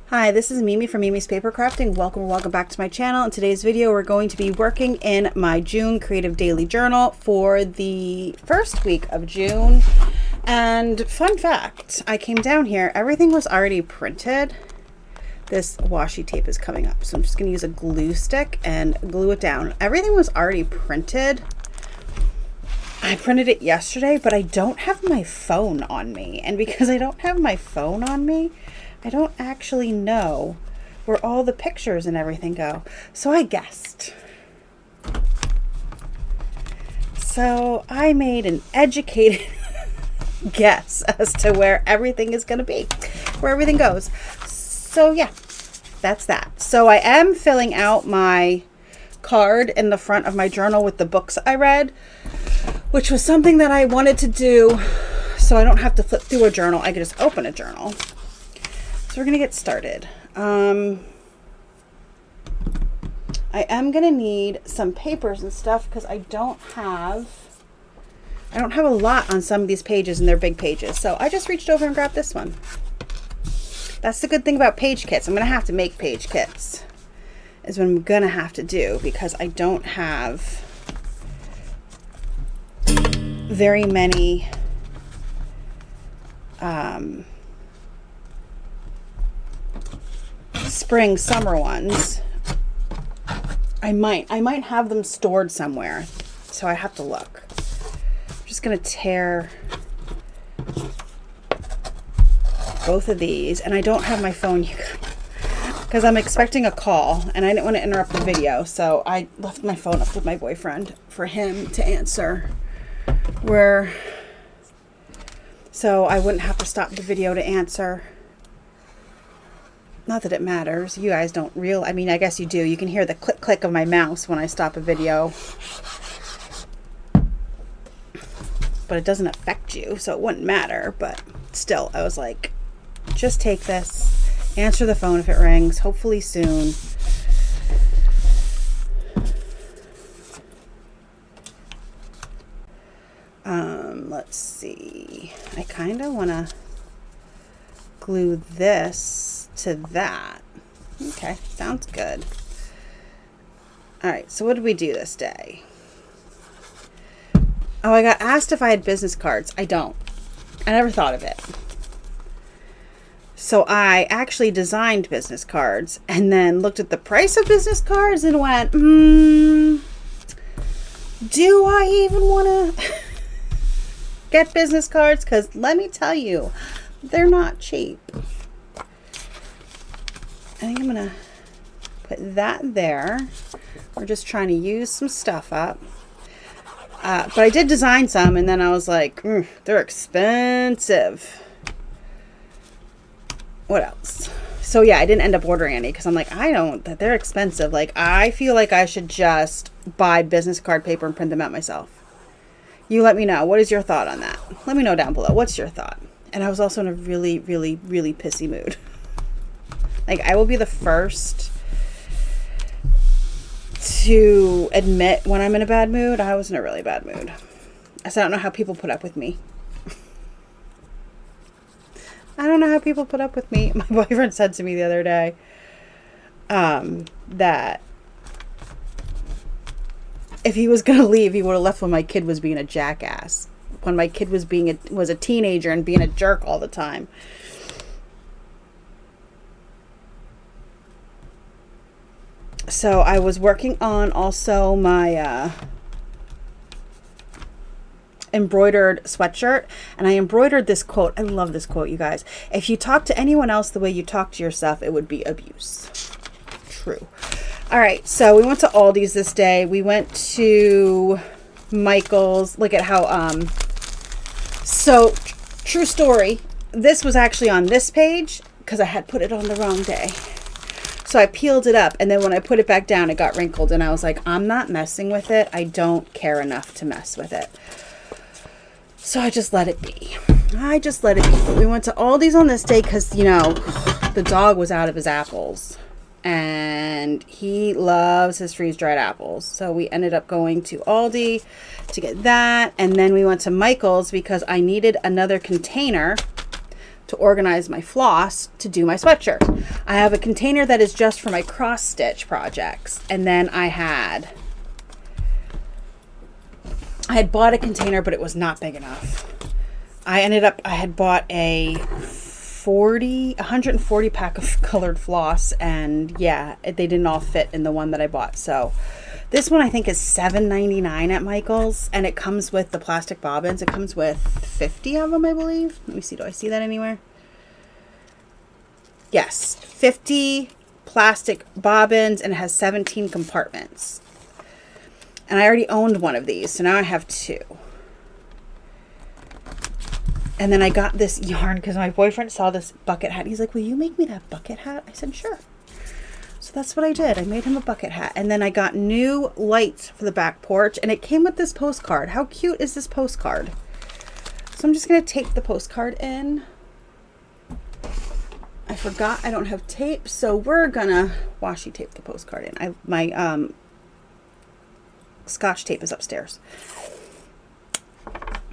Hi, this is Mimi from Mimi's Paper Crafting. Welcome back to my channel. In today's video, we're going to be working in my June Creative Daily Journal for the first week of June. And fun fact, I came down here, everything was already printed. This washi tape is coming up, so I'm just going to use a glue stick and glue it down. Everything was already printed. I printed it yesterday, but I don't have my phone on me. And because I don't have my phone on me, I don't actually know where all the pictures and everything go. So I guessed. So I made an educated guess as to where everything is going to be, where everything goes. So yeah, that's that. So I am filling out my card in the front of my journal with the books I read, which was something that I wanted to do so I don't have to flip through a journal. I could just open a journal. So we're going to get started. I am going to need some papers and stuff because I don't have a lot on some of these pages, and they're big pages. So I just reached over and grabbed this one. That's the good thing about page kits. I'm going to have to make page kits is what I'm going to have to do because I don't have very many spring summer ones. I might have them stored somewhere, so I have to look. I'm just gonna tear both of these, and I don't have my phone because I'm expecting a call and I didn't want to interrupt the video, so I left my phone up with my boyfriend for him to answer so I wouldn't have to stop the video to answer. Not that it matters. You guys don't I mean, I guess you do. You can hear the click click of my mouse when I stop a video. But it doesn't affect you, so it wouldn't matter. But still, I was like, just take this. Answer the phone if it rings. Hopefully soon. Let's see. I kind of want to glue this to that. Okay, sounds good. All right, so what did we do this day? Oh, I got asked if I had business cards. I don't. I never thought of it. So I actually designed business cards and then looked at the price of business cards and went, do I even want to get business cards? Because let me tell you, they're not cheap. I think I'm going to put that there. We're just trying to use some stuff up. But I did design some, and then I was like, they're expensive. What else? So yeah, I didn't end up ordering any because I'm like, they're expensive. Like, I feel like I should just buy business card paper and print them out myself. You let me know. What is your thought on that? Let me know down below. What's your thought? And I was also in a really, really, really pissy mood. Like, I will be the first to admit when I'm in a bad mood. I was in a really bad mood. I said, I don't know how people put up with me. I don't know how people put up with me. My boyfriend said to me the other day that if he was going to leave, he would have left when my kid was being a jackass. When my kid was a teenager and being a jerk all the time. So I was working on also my embroidered sweatshirt, and I embroidered this quote. I love this quote, you guys. If you talk to anyone else the way you talk to yourself, it would be abuse. True. All right, so we went to Aldi's this day. We went to Michael's. Look at how so true story. This was actually on this page because I had put it on the wrong day. So I peeled it up, and then when I put it back down, it got wrinkled, and I was like, I'm not messing with it. I don't care enough to mess with it. So I just let it be. But we went to Aldi's on this day because, you know, the dog was out of his apples. And he loves his freeze-dried apples. So we ended up going to Aldi to get that. And then we went to Michael's because I needed another container to organize my floss to do my sweatshirt. I have a container that is just for my cross stitch projects. And then I had bought a container, but it was not big enough. I had bought a 140 pack of colored floss, and yeah, they didn't all fit in the one that I bought. So this one I think is $7.99 at Michael's, and it comes with the plastic bobbins. It comes with 50 of them, I believe. Let me see, do I see that anywhere? Yes, 50 plastic bobbins, and it has 17 compartments. And I already owned one of these, so now I have two. And then I got this yarn because my boyfriend saw this bucket hat. He's like, will you make me that bucket hat? I said, sure. So that's what I did. I made him a bucket hat. And then I got new lights for the back porch. And it came with this postcard. How cute is this postcard? So I'm just going to tape the postcard in. I forgot I don't have tape. So we're going to washi tape the postcard in. My Scotch tape is upstairs.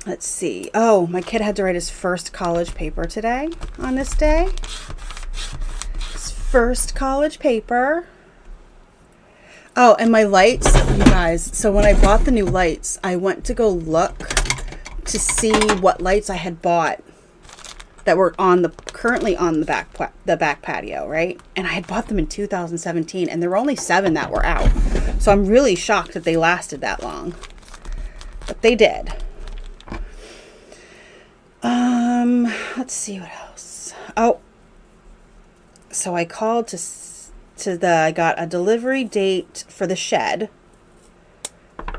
Let's see. Oh, my kid had to write his first college paper today on this day. His first college paper. Oh, and my lights, you guys. So when I bought the new lights, I went to go look to see what lights I had bought that were currently on the back patio, right? And I had bought them in 2017, and there were only 7 that were out. So I'm really shocked that they lasted that long. But they did. Let's see what else. Oh, so I called I got a delivery date for the shed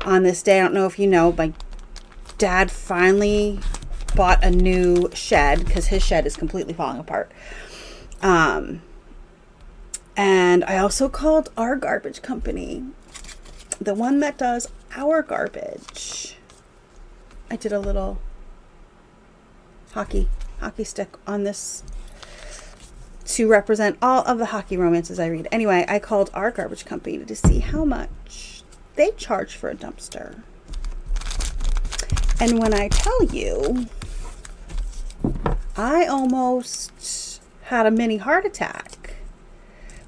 on this day. I don't know if you know, my dad finally bought a new shed because his shed is completely falling apart. And I also called our garbage company, the one that does our garbage. I did a little hockey stick on this to represent all of the hockey romances I read. Anyway, I called our garbage company to see how much they charge for a dumpster. And when I tell you, I almost had a mini heart attack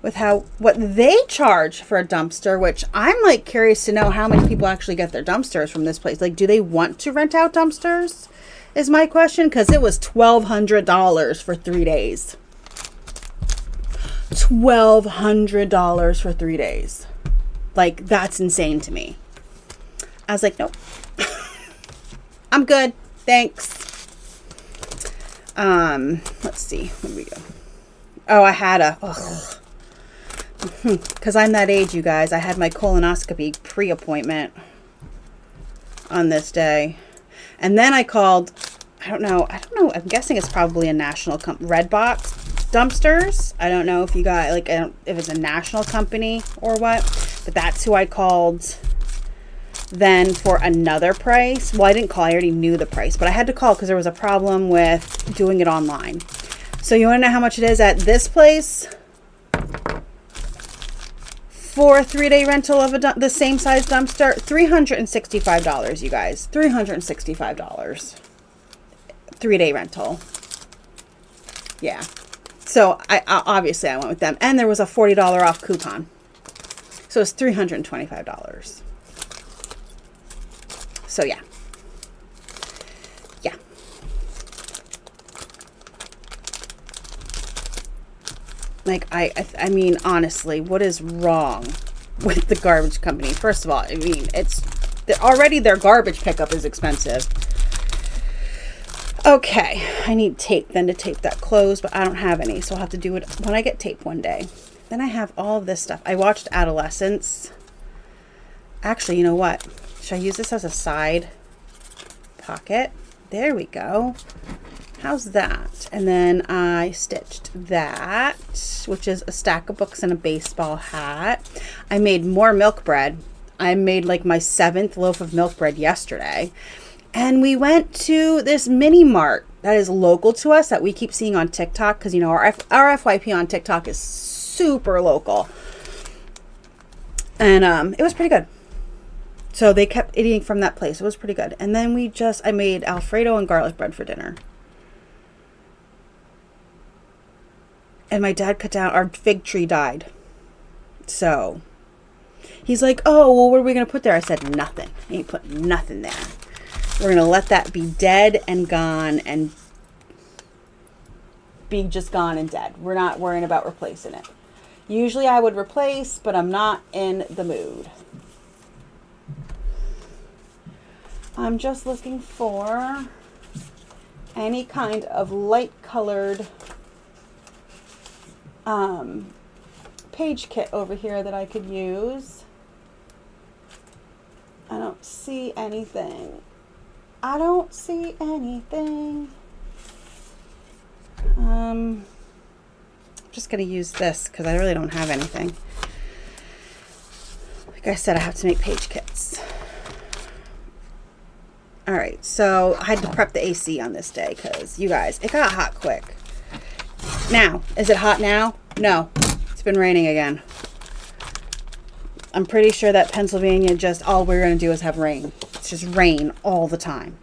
with what they charge for a dumpster, which I'm like curious to know how many people actually get their dumpsters from this place. Like, do they want to rent out dumpsters? Is my question, because it was $1,200 for 3 days. $1,200 for 3 days. Like, that's insane to me. I was like, nope. I'm good. Thanks. Let's see. Where do we go? Oh, I had because I'm that age, you guys. I had my colonoscopy pre-appointment on this day. And then I called, I don't know. I'm guessing it's probably a national Red Box dumpsters. I don't know if you got, like, if it's a national company or what, but that's who I called then for another price. Well, I didn't call. I already knew the price, but I had to call because there was a problem with doing it online. So you want to know how much it is at this place? For a 3-day rental of the same size dumpster, $365, you guys. $365. 3-day rental. Yeah. So I obviously I went with them, and there was a $40 off coupon. So it's $325. So yeah. Yeah. Like, I mean, honestly, what is wrong with the garbage company? First of all, I mean, already their garbage pickup is expensive. Okay, I need tape then to tape that closed, but I don't have any, so I'll have to do it when I get tape one day. Then I have all of this stuff. I watched Adolescence. Actually, you know what? Should I use this as a side pocket? There we go. How's that? And then I stitched that, which is a stack of books and a baseball hat. I made more milk bread. I made like my 7th loaf of milk bread yesterday. And we went to this mini mart that is local to us that we keep seeing on TikTok, because, you know, our FYP on TikTok is super local. And it was pretty good. So they kept eating from that place. It was pretty good. And then I made Alfredo and garlic bread for dinner. And my dad cut down, our fig tree died. So he's like, oh, well, what are we going to put there? I said, nothing. I ain't putting nothing there. We're going to let that be dead and gone and be just gone and dead. We're not worrying about replacing it. Usually I would replace, but I'm not in the mood. I'm just looking for any kind of light colored page kit over here that I could use. I don't see anything. I don't see anything. I'm just going to use this because I really don't have anything. Like I said, I have to make page kits. All right, so I had to prep the AC on this day because, you guys, it got hot quick. Now, is it hot now? No, it's been raining again. I'm pretty sure that Pennsylvania just, all we're going to do is have rain. It's just rain all the time.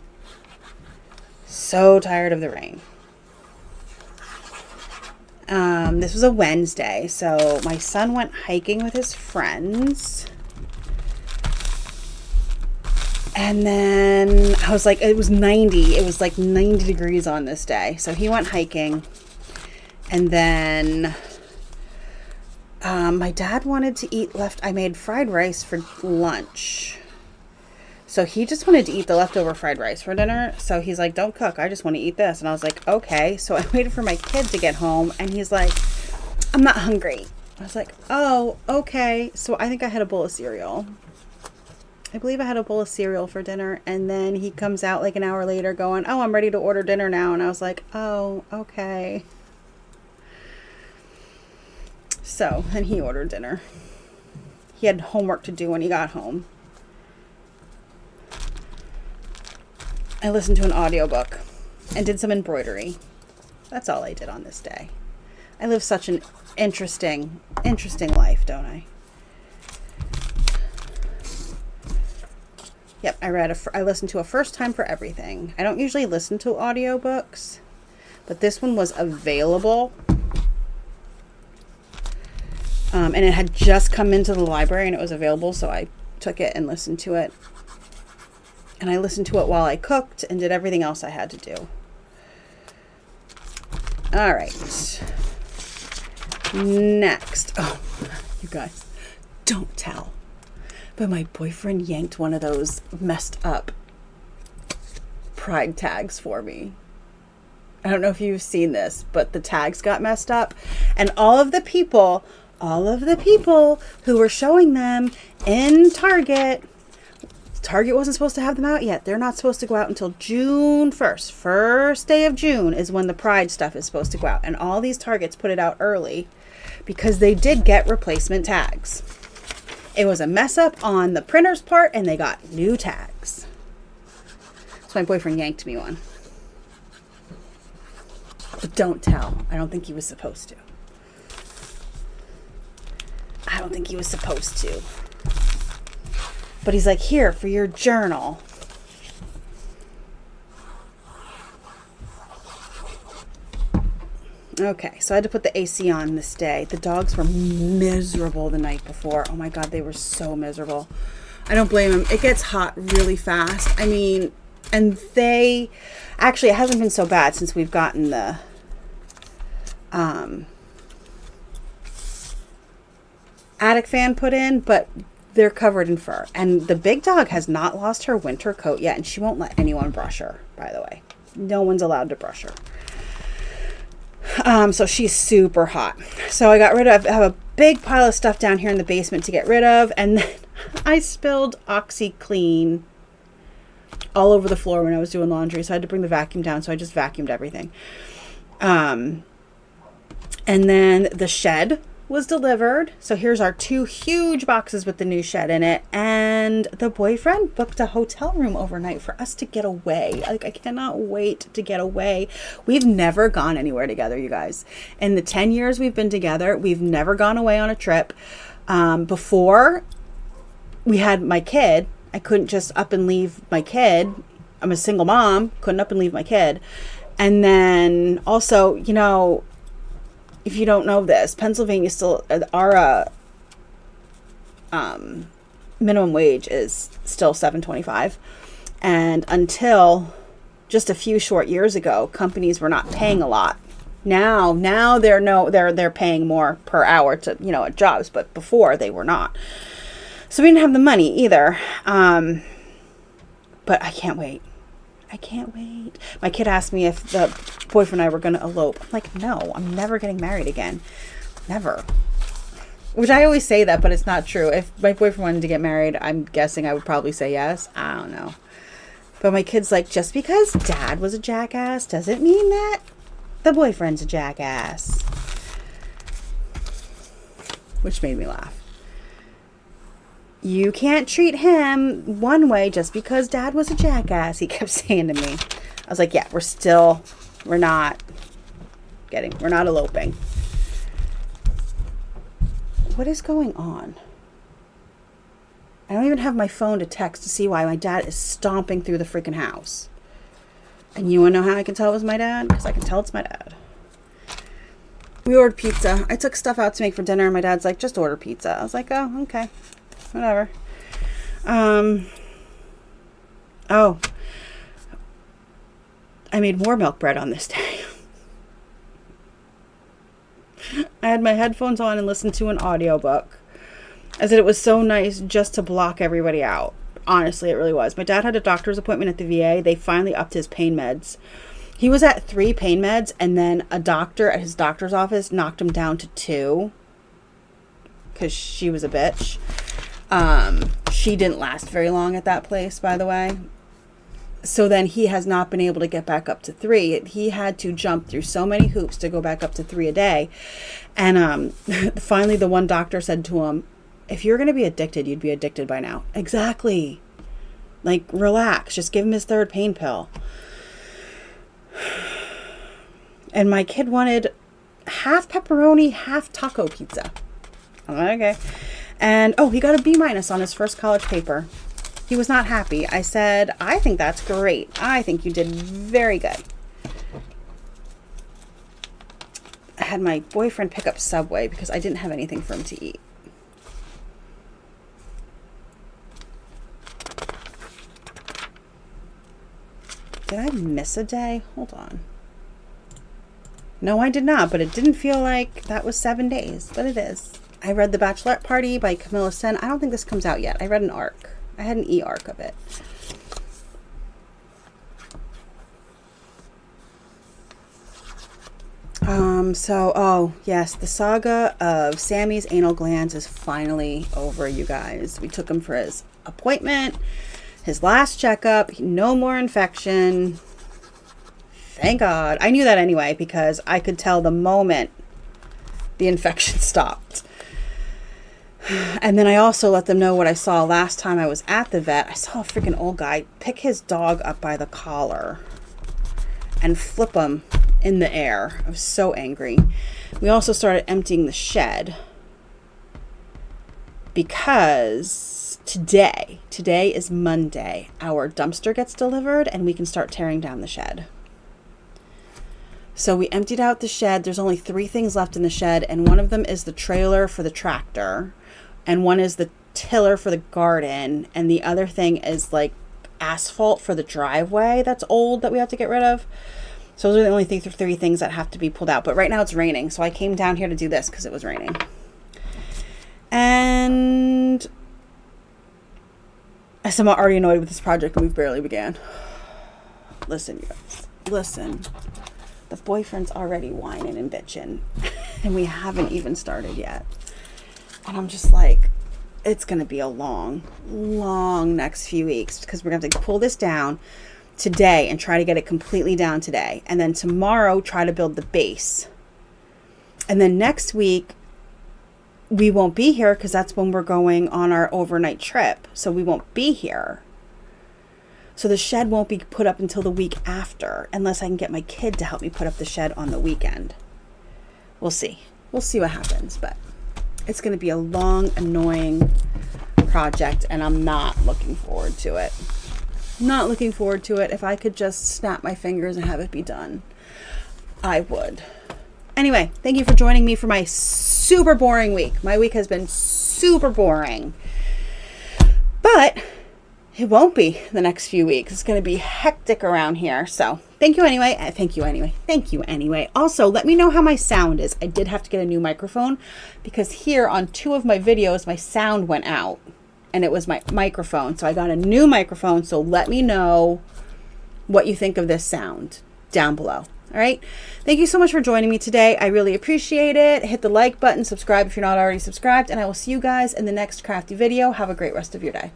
So tired of the rain. This was a Wednesday, so my son went hiking with his friends. And then I was like, it was 90. It was like 90 degrees on this day. So he went hiking. And then my dad wanted to eat I made fried rice for lunch. So he just wanted to eat the leftover fried rice for dinner. So he's like, don't cook. I just want to eat this. And I was like, okay. So I waited for my kid to get home. And he's like, I'm not hungry. I was like, oh, okay. So I think I had a bowl of cereal. I believe I had a bowl of cereal for dinner. And then he comes out like an hour later going, oh, I'm ready to order dinner now. And I was like, oh, okay. So then he ordered dinner. He had homework to do when he got home. I listened to an audiobook and did some embroidery. That's all I did on this day. I live such an interesting life, don't I? Yep, I listened to a First Time for Everything. I don't usually listen to audiobooks, but this one was available. And it had just come into the library and it was available, so I took it and listened to it. And I listened to it while I cooked and did everything else I had to do. All right. Next. Oh, you guys, don't tell. But my boyfriend yanked one of those messed up pride tags for me. I don't know if you've seen this, but the tags got messed up. And all of the people who were showing them in Target wasn't supposed to have them out yet. They're not supposed to go out until June 1st. First day of June is when the Pride stuff is supposed to go out. And all these Targets put it out early because they did get replacement tags. It was a mess up on the printer's part and they got new tags. So my boyfriend yanked me one. But don't tell. I don't think he was supposed to. But he's like, here, for your journal. Okay, so I had to put the AC on this day. The dogs were miserable the night before. Oh my God, they were so miserable. I don't blame them. It gets hot really fast. I mean, and actually, it hasn't been so bad since we've gotten the attic fan put in, but they're covered in fur. And the big dog has not lost her winter coat yet, and she won't let anyone brush her, by the way. No one's allowed to brush her. So she's super hot. So I have a big pile of stuff down here in the basement to get rid of, and then I spilled OxyClean all over the floor when I was doing laundry, so I had to bring the vacuum down, so I just vacuumed everything. And then the shed was delivered. So here's our 2 huge boxes with the new shed in it. And the boyfriend booked a hotel room overnight for us to get away. Like, I cannot wait to get away. We've never gone anywhere together, you guys. In the 10 years we've been together, we've never gone away on a trip. Before we had my kid, I couldn't just up and leave my kid. I'm a single mom, couldn't up and leave my kid. And then also, if you don't know this, Pennsylvania still, our minimum wage is still $7.25. And until just a few short years ago, companies were not paying a lot. Now they're paying more per hour to, at jobs, but before they were not. So we didn't have the money either. But I can't wait. My kid asked me if the boyfriend and I were going to elope. I'm like, no, I'm never getting married again. Never. Which I always say that, but it's not true. If my boyfriend wanted to get married, I'm guessing I would probably say yes. I don't know. But my kid's like, just because dad was a jackass doesn't mean that the boyfriend's a jackass. Which made me laugh. You can't treat him one way just because dad was a jackass, he kept saying to me. I was like, yeah, we're not eloping. What is going on? I don't even have my phone to text to see why my dad is stomping through the freaking house. And you want to know how I can tell it was my dad? Because I can tell it's my dad. We ordered pizza. I took stuff out to make for dinner, and my dad's like, just order pizza. I was like, oh, okay. Whatever. Oh. I made more milk bread on this day. I had my headphones on and listened to an audiobook. I said it was so nice just to block everybody out. Honestly, it really was. My dad had a doctor's appointment at the VA. They finally upped his pain meds. He was at 3 pain meds, and then a doctor at his doctor's office knocked him down to 2 because she was a bitch. She didn't last very long at that place, by the way. So then he has not been able to get back up to 3. He had to jump through so many hoops to go back up to 3 a day. And finally the one doctor said to him, if you're going to be addicted, you'd be addicted by now. Exactly. Like, relax. Just give him his 3rd pain pill. And my kid wanted half pepperoni, half taco pizza. I'm like, okay. And, he got a B- on his first college paper. He was not happy. I said, I think that's great. I think you did very good. I had my boyfriend pick up Subway because I didn't have anything for him to eat. Did I miss a day? Hold on. No, I did not, but it didn't feel like that was 7 days, but it is. I read The Bachelorette Party by Camilla Sen. I don't think this comes out yet. I read an arc. I had an e-arc of it. Yes, the saga of Sammy's anal glands is finally over, you guys. We took him for his appointment, his last checkup, no more infection. Thank God. I knew that anyway because I could tell the moment the infection stopped. And then I also let them know what I saw last time I was at the vet. I saw a freaking old guy pick his dog up by the collar and flip him in the air. I was so angry. We also started emptying the shed because today is Monday. Our dumpster gets delivered and we can start tearing down the shed. So we emptied out the shed. There's only 3 things left in the shed, and one of them is the trailer for the tractor, and one is the tiller for the garden, and the other thing is like asphalt for the driveway that's old that we have to get rid of. So those are the only 3 things that have to be pulled out. But right now it's raining, so I came down here to do this because it was raining. And I'm already annoyed with this project, and we've barely began. Listen, you guys. Listen. The boyfriend's already whining and bitching, and we haven't even started yet. And I'm just like, it's going to be a long next few weeks because we're going to have to pull this down today and try to get it completely down today. And then tomorrow, try to build the base. And then next week, we won't be here because that's when we're going on our overnight trip. So we won't be here. So the shed won't be put up until the week after, unless I can get my kid to help me put up the shed on the weekend. We'll see. We'll see what happens, but it's going to be a long, annoying project, and I'm not looking forward to it. Not looking forward to it. If I could just snap my fingers and have it be done, I would. Anyway, thank you for joining me for my super boring week. My week has been super boring. But it won't be the next few weeks. It's going to be hectic around here. So thank you anyway. Thank you anyway. Thank you anyway. Also, let me know how my sound is. I did have to get a new microphone because here on 2 of my videos, my sound went out and it was my microphone. So I got a new microphone. So let me know what you think of this sound down below. All right. Thank you so much for joining me today. I really appreciate it. Hit the like button, subscribe if you're not already subscribed, and I will see you guys in the next crafty video. Have a great rest of your day.